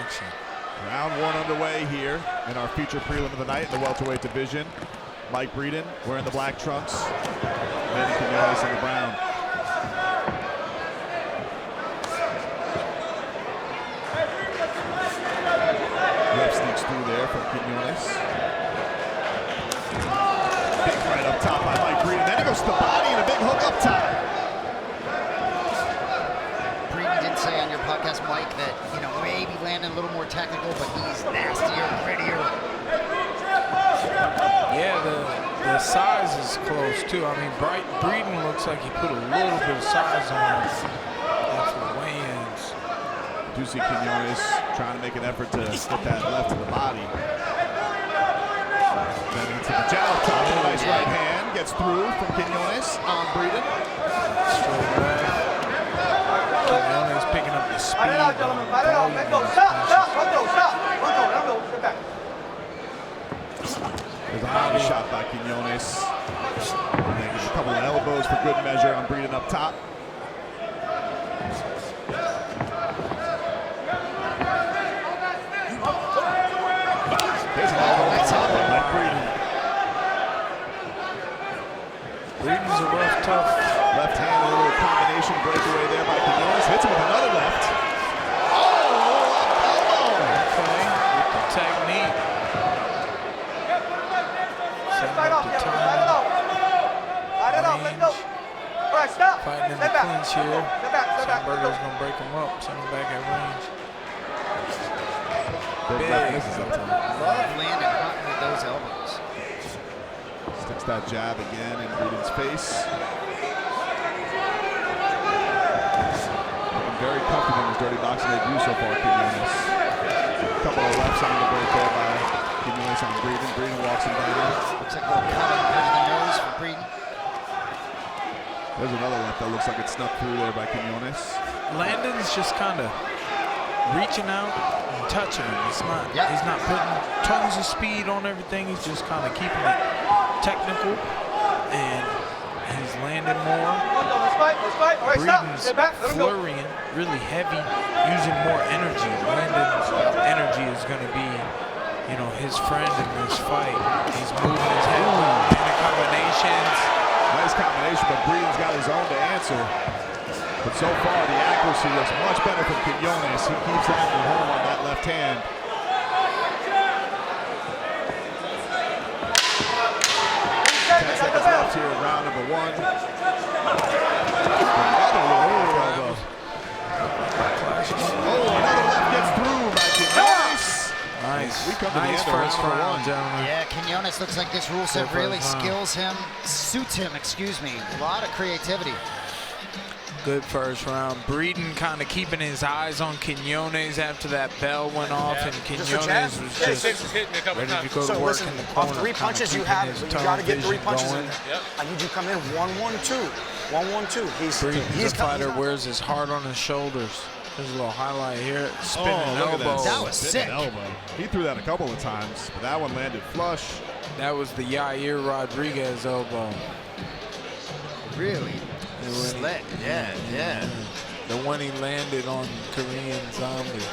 action. Round one underway here in our feature prelim of the night in the welterweight division. Mike Breeden wearing the black trunks. Landon Quiñones in the brown. Left sneaks through there from Quiñones. Big right up top by Mike Breeden. Then he goes to the body and a big hook up top. Breeden did say on your podcast, Mike, that maybe Landon a little more technical, but he's nastier, grittier. Yeah, the size is close too. I mean, Breeden looks like he put a little bit of size on after the weigh-ins. Do see Quiñones trying to make an effort to slip that left to the body. Then into the jab, top of a nice right hand, gets through from Quiñones on Breeden. Straight left. Quiñones picking up the speed. There's a body shot by Quiñones. And then a couple of elbows for good measure on Breeden up top. There's an elbow up top by Mike Breeden. Breeden's a rough, tough. Left hand, a little combination breakaway there by Quiñones. Hits him with another left. Okay, with the technique. Fighting in the clinch here. Sandberger's gonna break him up, send him back at range. Big. Love Landon hunting with those elbows. Sticks that jab again in Breeden's face. Looking very comfortable in his dirty boxing debut so far, Quiñones. A couple of lefts on the break there by Quiñones on Breeden. Breeden walks him down. Looks like a little cut on the nose for Breeden. There's another left that looks like it snuck through there by Quiñones. Landon's just kind of reaching out and touching him. He's not putting tons of speed on everything. He's just kind of keeping it technical, and he's landing more. Breeden's flurrying, really heavy, using more energy. Landon's energy is going to be, his friend in this fight. He's moving his head, landing combinations. Nice combination, but Breeden's got his own to answer. But so far, the accuracy looks much better from Quiñones. He keeps hammering home on that left hand. 10 seconds left here in round number one. Another elbow. Another left gets through by Quiñones. Nice first round, gentlemen. Yeah, Quiñones looks like this rule set really suits him, excuse me. A lot of creativity. Good first round. Breeden kind of keeping his eyes on Quiñones after that bell went off, and Quiñones was just ready to go to work in the corner. Off 3 punches you have, you got to get 3 punches in there. I need you to come in 1-1-2. 1-1-2. Breeden's a fighter, wears his heart on his shoulders. There's a little highlight here. Spinning elbow. That was sick. Elbow. He threw that a couple of times, but that one landed flush. That was the Yair Rodriguez elbow. Really? Slick. Yeah. The one he landed on Korean Zombie.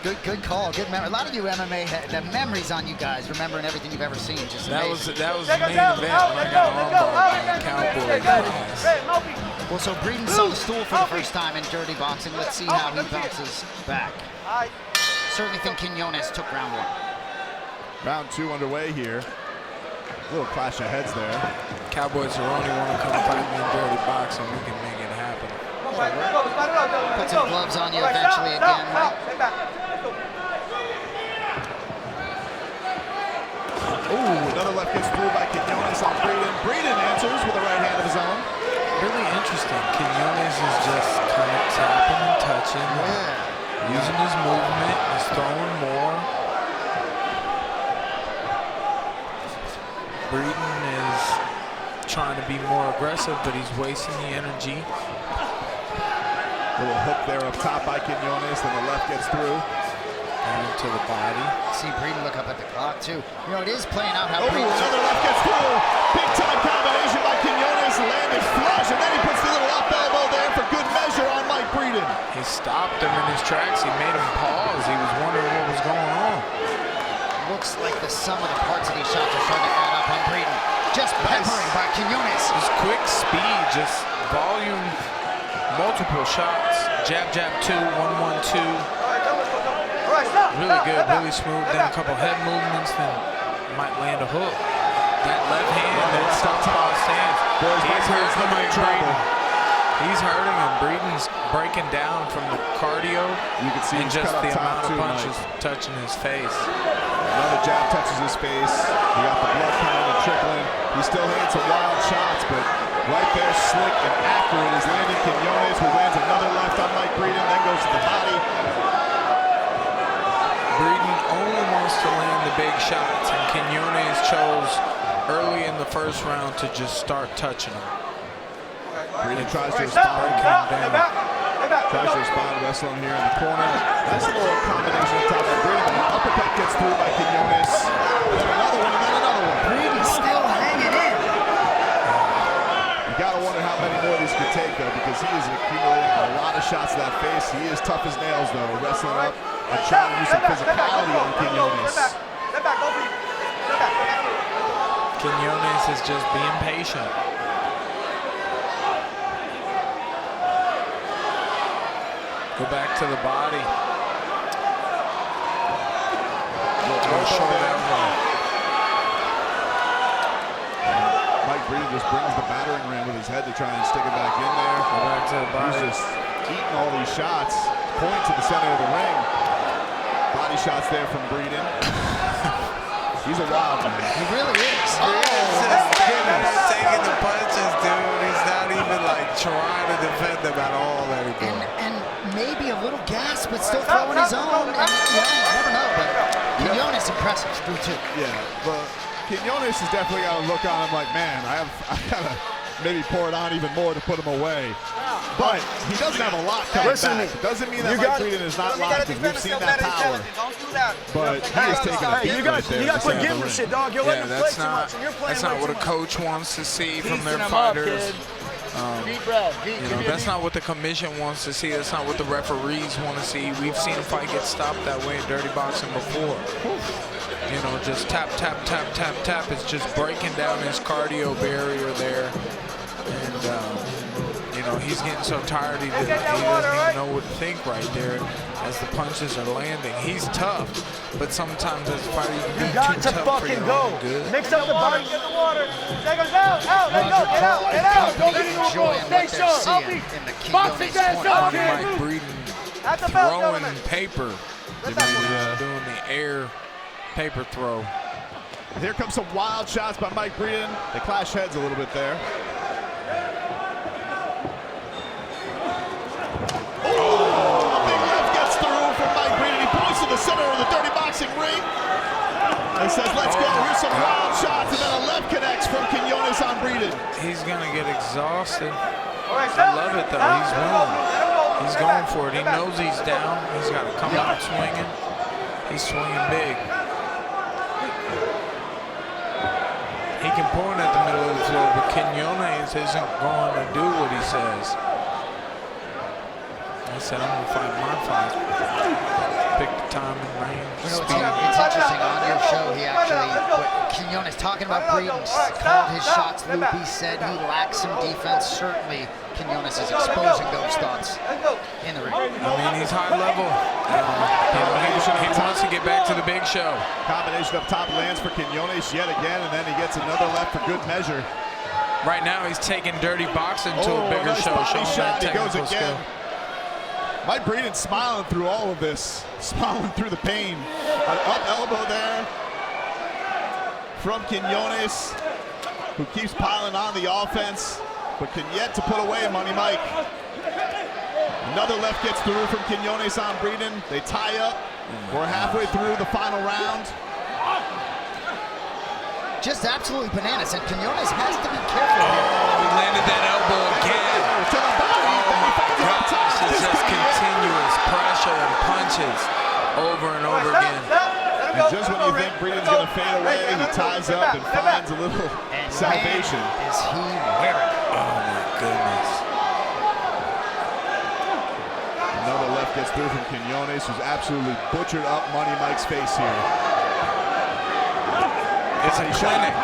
Good call. Good memory. A lot of you MMA the memories on you guys, remembering everything you've ever seen. Just that was the main event when I got armbarred by a cowboy. Well, so Breeden saw the stool for the first time in dirty boxing. Let's see how he bounces back. Certainly think Quiñones took round one. Round two underway here. A little clash of heads there. Cowboys are only want to come fight me in dirty boxing. We can make it happen. Put some gloves on you eventually again, Mike. Ooh, another left gets through by Quiñones on Breeden. Breeden answers with a right hand of his own. Really interesting. Quiñones is just kind of tapping and touching, using his movement. He's throwing more. Breeden is trying to be more aggressive, but he's wasting the energy. Little hook there up top by Quiñones, then the left gets through. Down to the body. See Breeden look up at the clock too. You know, it is playing out how Breeden. Another left gets through. Big time combination by Quiñones. Landed flush, and then he puts the little up elbow there for good measure on Mike Breeden. He stopped him in his tracks. He made him pause. He was wondering what was going on. Looks like the sum of the parts of these shots are starting to add up on Breeden. Just peppering by Quiñones. Just quick speed, just volume, multiple shots. Jab, jab, 2, 1, 1, 2. Really good, really smooth. Then a couple head movements, then might land a hook. That left hand, that southpaw stance. He's hurting Mike Breeden. He's hurting him. Breeden's breaking down from the cardio. You can see and just the amount of punches Mike. touching his face. Another jab touches his face. You got the blood kind of trickling. He's still hitting some wild shots, but right there, slick and accurate is Landon Quiñones, who lands another left on Mike Breeden, then goes to the body. Breeden only wants to land the big shots, and Quiñones chose early in the first round to just start touching him. Breeden tries to respond, wrestling here in the corner. Nice little combination on top of Breeden. An uppercut gets through by Quiñones. Then another one, and then another one. Breeden's still hanging in. You gotta wonder how many more these could take, though, because he is accumulating a lot of shots to that face. He is tough as nails, though, wrestling up and trying to use some physicality on Quiñones. Quiñones is just being patient. Go back to the body. Short elbow. Mike Breeden just brings the battering ram with his head to try and stick it back in there. Go back to the body. He's just eating all these shots. Point to the center of the ring. Body shots there from Breeden. He's a wild man. He really is. He's taking the punches, dude. He's not even like trying to defend them at all anymore. And maybe a little gas, but still throwing his own. And, you know, I never know, but Quiñones impressive through too. Yeah, but Quiñones has definitely got to look on him like, man, I gotta maybe pour it on even more to put him away. But he doesn't have a lot coming back. Doesn't mean that Mike Breeden is not locked, because we've seen that power. But he is taking a beat right there. You got to quit giving shit, dog. You're letting him play too much, and you're playing that's not what a coach wants to see from their fighters. That's not what the commission wants to see. That's not what the referees want to see. We've seen a fight get stopped that way in dirty boxing before. You know, just tap, tap, tap, tap, tap. It's just breaking down his cardio barrier there. And, you know, he's getting so tired he doesn't even know what to think right there as the punches are landing. He's tough, but sometimes as a fighter you can be too tough for your own good. Mix up the body. Get the water. Take us out. Let go. Get out. Don't get into Enjoying what they're seeing in the Quiñones corner. Mike Breeden throwing paper. Doing the air paper throw. Here comes some wild shots by Mike Breeden. They clash heads a little bit there. To the center of the dirty boxing ring and says, let's go. Here's some wild shots, and then a left connects from Quiñones on Breeden. He's gonna get exhausted. I love it though. He's winning. He's going for it. He knows he's down. He's got to come out swinging. He's swinging big. He can point at the middle of the floor, but Quiñones isn't going to do what he says. He said, I'm going to fight my fight. Pick the time and range. You know, it's interesting on your show, he actually, Quiñones talking about Breeden, called his shots loop. He said he lacks some defense. Certainly, Quiñones is exposing those thoughts in the ring. I mean, he's high level. He wants to get back to the big show. Combination up top lands for Quiñones yet again, and then he gets another left for good measure. Right now, he's taking dirty boxing to a bigger show. Shot. He goes again. Mike Breeden smiling through all of this, smiling through the pain. An up elbow there from Quiñones, who keeps piling on the offense, but can yet to put away Money Mike. Another left gets through from Quiñones on Breeden. They tie up. We're halfway through the final round. Just absolutely bananas, and Quiñones has to be careful here. He landed that elbow again. To the body. Gosh, it's just continuous pressure and punches. over and over again. And just when you think Breeden's going to fade away, he ties up and finds a little salvation. Man, is he wearing it? Oh my goodness. Another left gets through from Quiñones, who's absolutely butchered up Money Mike's face here. It's a clinic.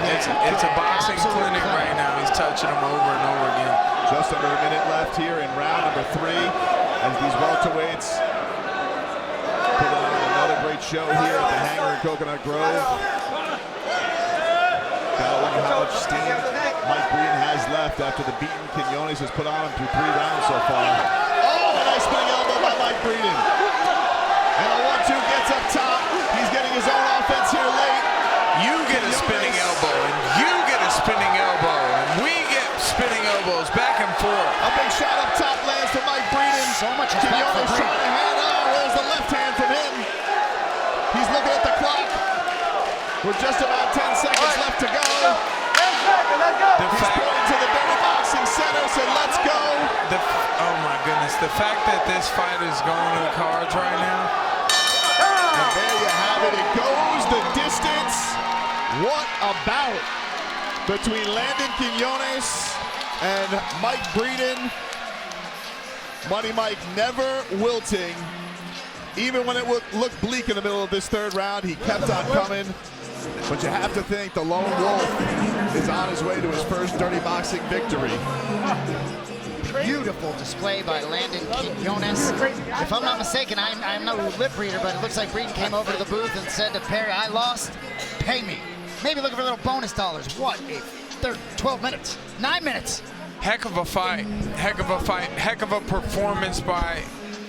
It's a boxing clinic right now. He's touching him over and over again. Just under a minute left here in round number 3 as these welterweights put on another great show here at the Hangar in Coconut Grove. Gotta wonder how much steam Mike Breeden has left after the beating Quiñones has put on him through 3 rounds so far. Oh, a nice spinning elbow by Mike Breeden. And a 1-2 gets up top. He's getting his own offense here late. You get a spinning elbow, and you get a spinning elbow, and we get spinning elbows back and forth. A big shot up top lands for Mike Breeden. So much respect for Quiñones trying to hand on. Where's the left hand from him? He's looking at the clock. We're just about 10 seconds left to go. He's pointing to the Dirty Boxing Center, said let's go. Oh my goodness, the fact that this fight is going to the cards right now. And there you have it. It goes the distance. What a bout between Landon Quiñones and Mike Breeden. Money Mike never wilting. Even when it looked bleak in the middle of this 3rd round, he kept on coming. But you have to think the Lone Wolf is on his way to his first Dirty Boxing victory. Beautiful display by Landon Quiñones. If I'm not mistaken, I'm no lip reader, but it looks like Breeden came over to the booth and said to Perry, I lost, pay me. Maybe looking for little bonus dollars. What a 12 minutes, 9 minutes. Heck of a fight, heck of a fight, heck of a performance by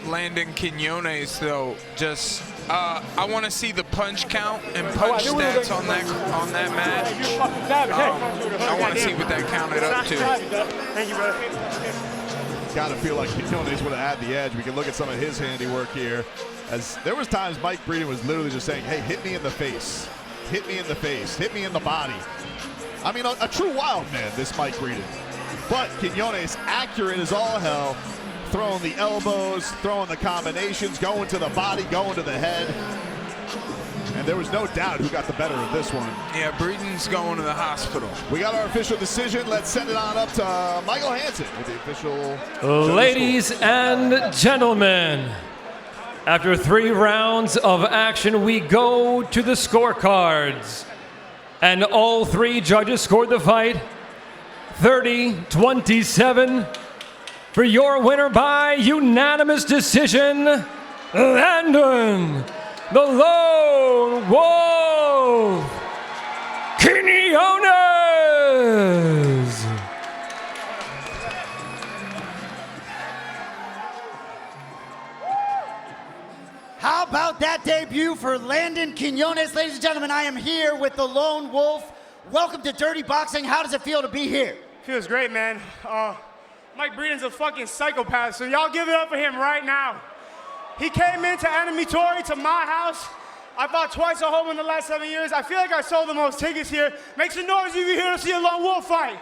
Landon Quiñones, though. Just, I want to see the punch count and punch stats on that match. I want to see what that counted up to. Thank you, brother. Gotta feel like Quiñones would have had the edge. We can look at some of his handiwork here. As there was times Mike Breeden was literally just saying, hey, hit me in the face. Hit me in the face. Hit me in the body. I mean, a true wild man, this Mike Breeden. But Quiñones, accurate as all hell, throwing the elbows, throwing the combinations, going to the body, going to the head. And there was no doubt who got the better of this one. Yeah, Breeden's going to the hospital. We got our official decision. Let's send it on up to Michael Hansen with the official. Ladies and gentlemen, after 3 rounds of action, we go to the scorecards. And all 3 judges scored the fight 30-27 for your winner by unanimous decision, Landon the Lone Wolf Quiñones. How about that debut for Landon Quiñones? Ladies and gentlemen, I am here with the Lone Wolf. Welcome to Dirty Boxing. How does it feel to be here? Feels great, man. Mike Breeden's a fucking psychopath, so y'all give it up for him right now. He came into Enemy Tory, to my house. I fought twice at home in the last 7 years. I feel like I sold the most tickets here. Make some noise if you're here to see a Lone Wolf fight.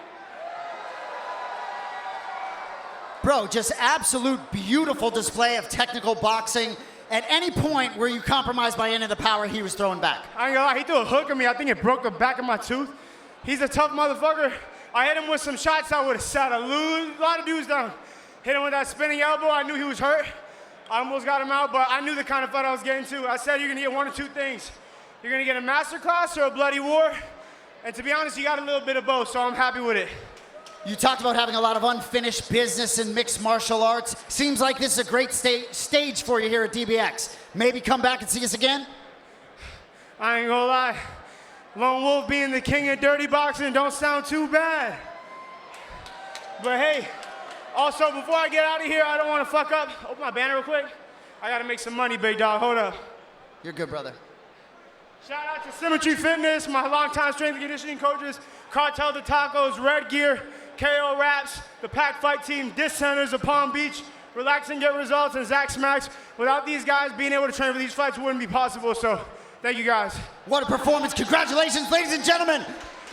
Bro, just absolute beautiful display of technical boxing. At any point were you compromised by any of the power he was throwing back? I ain't gonna lie, he threw a hook at me. I think it broke the back of my tooth. He's a tough motherfucker. I hit him with some shots I would have sat a lot of dudes down. Hit him with that spinning elbow. I knew he was hurt. I almost got him out, but I knew the kind of fight I was getting to. I said you're gonna get 1 or 2 things. You're gonna get a Masterclass or a bloody war. And to be honest, you got a little bit of both, so I'm happy with it. You talked about having a lot of unfinished business in mixed martial arts. Seems like this is a great stage for you here at DBX. Maybe come back and see us again? I ain't gonna lie. Lone Wolf being the king of dirty boxing don't sound too bad. But hey, also before I get out of here, I don't want to fuck up. Open my banner real quick. I gotta make some money, big dog. Hold up. You're good, brother. Shout out to Symmetry Fitness, my longtime strength and conditioning coaches, Cartel the Tacos, Red Gear, KO Raps, the Pack Fight Team, Disc Centers of Palm Beach, Relax and Get Results, and Zach Smacks. Without these guys being able to train for these fights, it wouldn't be possible, so thank you guys. What a performance. Congratulations, ladies and gentlemen.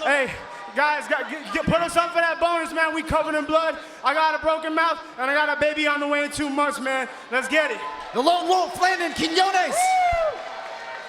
Hey, Guys, put us up for that bonus, man. We covered in blood. I got a broken mouth, and I got a baby on the way in 2 months, man. Let's get it. The lone wolf, Landon Quiñones.